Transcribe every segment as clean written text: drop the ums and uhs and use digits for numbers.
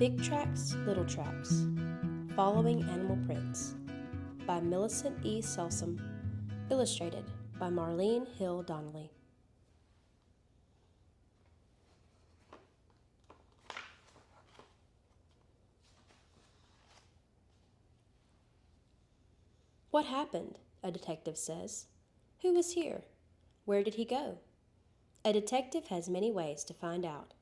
Big Tracks, Little Tracks, Following Animal Prints by Millicent E. Selsam, illustrated by Marlene Hill Donnelly. What happened? A detective says. Who was here? Where did he go? A detective has many ways to find out.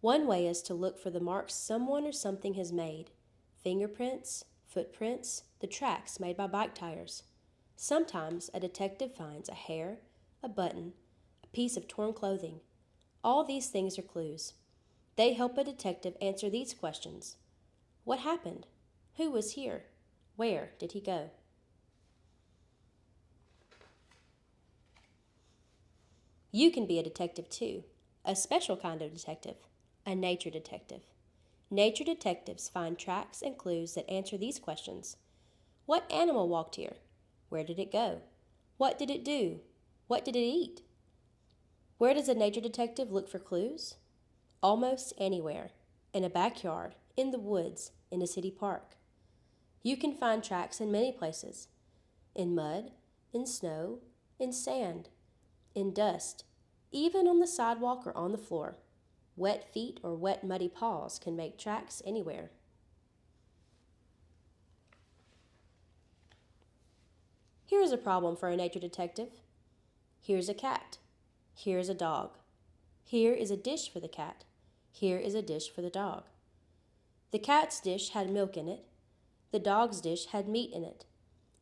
One way is to look for the marks someone or something has made. Fingerprints, footprints, the tracks made by bike tires. Sometimes a detective finds a hair, a button, a piece of torn clothing. All these things are clues. They help a detective answer these questions. What happened? Who was here? Where did he go? You can be a detective too, a special kind of detective, a nature detective. Nature detectives find tracks and clues that answer these questions. What animal walked here? Where did it go? What did it do? What did it eat? Where does a nature detective look for clues? Almost anywhere. In a backyard, in the woods, in a city park. You can find tracks in many places. In mud, in snow, in sand, in dust, even on the sidewalk or on the floor. Wet feet or wet muddy paws can make tracks anywhere. Here's a problem for a nature detective. Here's a cat. Here's a dog. Here is a dish for the cat. Here is a dish for the dog. The cat's dish had milk in it. The dog's dish had meat in it.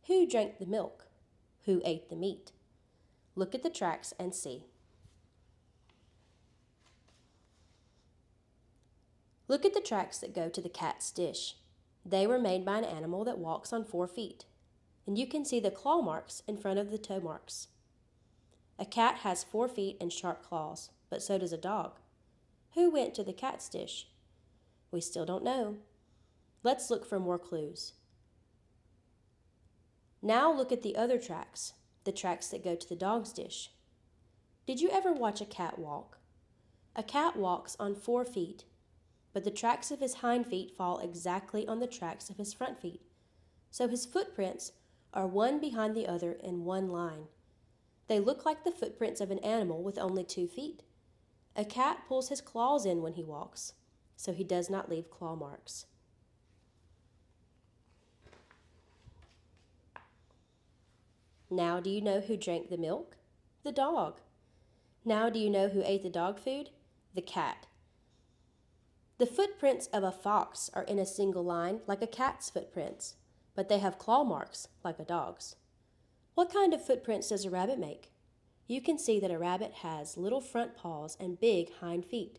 Who drank the milk? Who ate the meat? Look at the tracks and see. Look at the tracks that go to the cat's dish. They were made by an animal that walks on 4 feet, and you can see the claw marks in front of the toe marks. A cat has 4 feet and sharp claws, but so does a dog. Who went to the cat's dish? We still don't know. Let's look for more clues. Now look at the other tracks, the tracks that go to the dog's dish. Did you ever watch a cat walk? A cat walks on 4 feet, but the tracks of his hind feet fall exactly on the tracks of his front feet. So his footprints are one behind the other in one line. They look like the footprints of an animal with only 2 feet. A cat pulls his claws in when he walks, so he does not leave claw marks. Now do you know who drank the milk? The dog. Now do you know who ate the dog food? The cat. The footprints of a fox are in a single line like a cat's footprints, but they have claw marks like a dog's. What kind of footprints does a rabbit make? You can see that a rabbit has little front paws and big hind feet.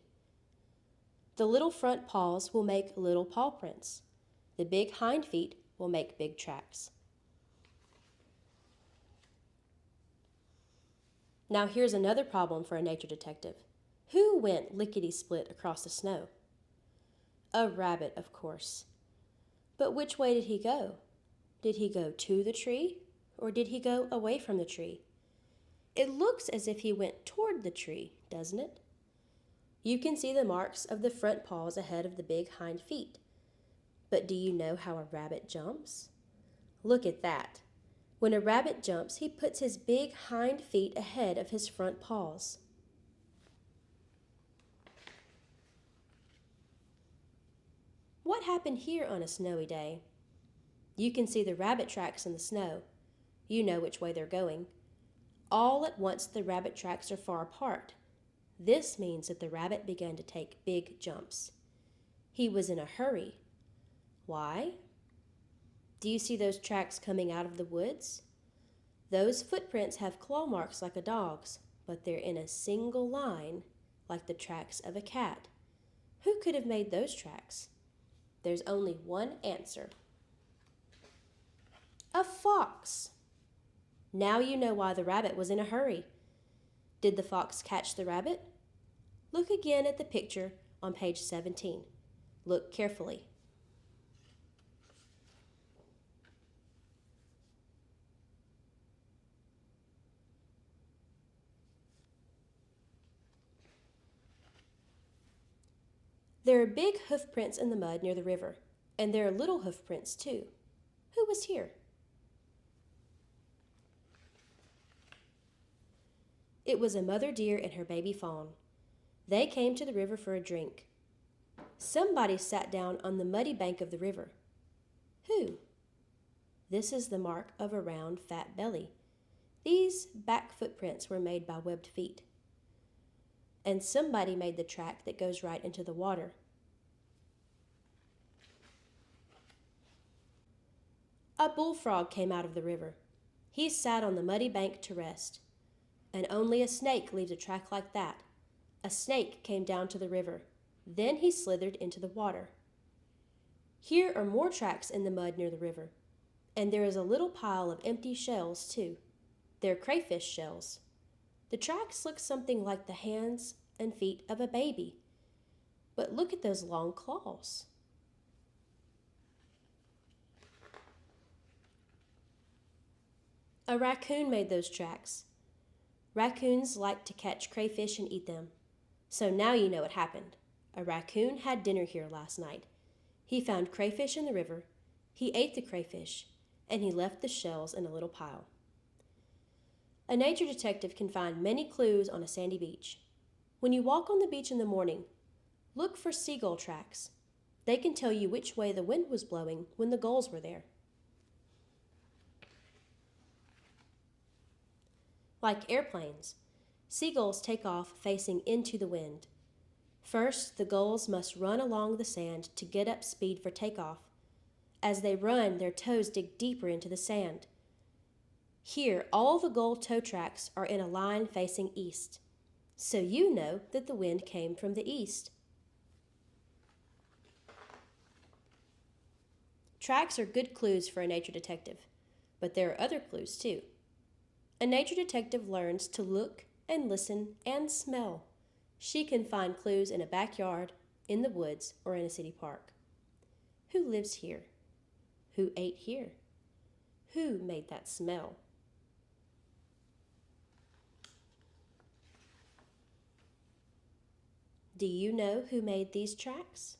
The little front paws will make little paw prints. The big hind feet will make big tracks. Now here's another problem for a nature detective. Who went lickety-split across the snow? A rabbit, of course. But which way did he go? Did he go to the tree, or did he go away from the tree? It looks as if he went toward the tree, doesn't it? You can see the marks of the front paws ahead of the big hind feet. But do you know how a rabbit jumps? Look at that. When a rabbit jumps, he puts his big hind feet ahead of his front paws. What happened here on a snowy day? You can see the rabbit tracks in the snow. You know which way they're going. All at once the rabbit tracks are far apart. This means that the rabbit began to take big jumps. He was in a hurry. Why? Do you see those tracks coming out of the woods? Those footprints have claw marks like a dog's, but they're in a single line like the tracks of a cat. Who could have made those tracks? There's only one answer. A fox. Now you know why the rabbit was in a hurry. Did the fox catch the rabbit? Look again at the picture on page 17. Look carefully. There are big hoof prints in the mud near the river, and there are little hoof prints too. Who was here? It was a mother deer and her baby fawn. They came to the river for a drink. Somebody sat down on the muddy bank of the river. Who? This is the mark of a round, fat belly. These back footprints were made by webbed feet. And somebody made the track that goes right into the water. A bullfrog came out of the river. He sat on the muddy bank to rest. And only a snake leaves a track like that. A snake came down to the river. Then he slithered into the water. Here are more tracks in the mud near the river. And there is a little pile of empty shells, too. They're crayfish shells. The tracks look something like the hands and feet of a baby. But look at those long claws. A raccoon made those tracks. Raccoons like to catch crayfish and eat them. So now you know what happened. A raccoon had dinner here last night. He found crayfish in the river. He ate the crayfish, and he left the shells in a little pile. A nature detective can find many clues on a sandy beach. When you walk on the beach in the morning, look for seagull tracks. They can tell you which way the wind was blowing when the gulls were there. Like airplanes, seagulls take off facing into the wind. First, the gulls must run along the sand to get up speed for takeoff. As they run, their toes dig deeper into the sand. Here, all the gull toe tracks are in a line facing east, so you know that the wind came from the east. Tracks are good clues for a nature detective, but there are other clues too. A nature detective learns to look and listen and smell. She can find clues in a backyard, in the woods, or in a city park. Who lives here? Who ate here? Who made that smell? Do you know who made these tracks?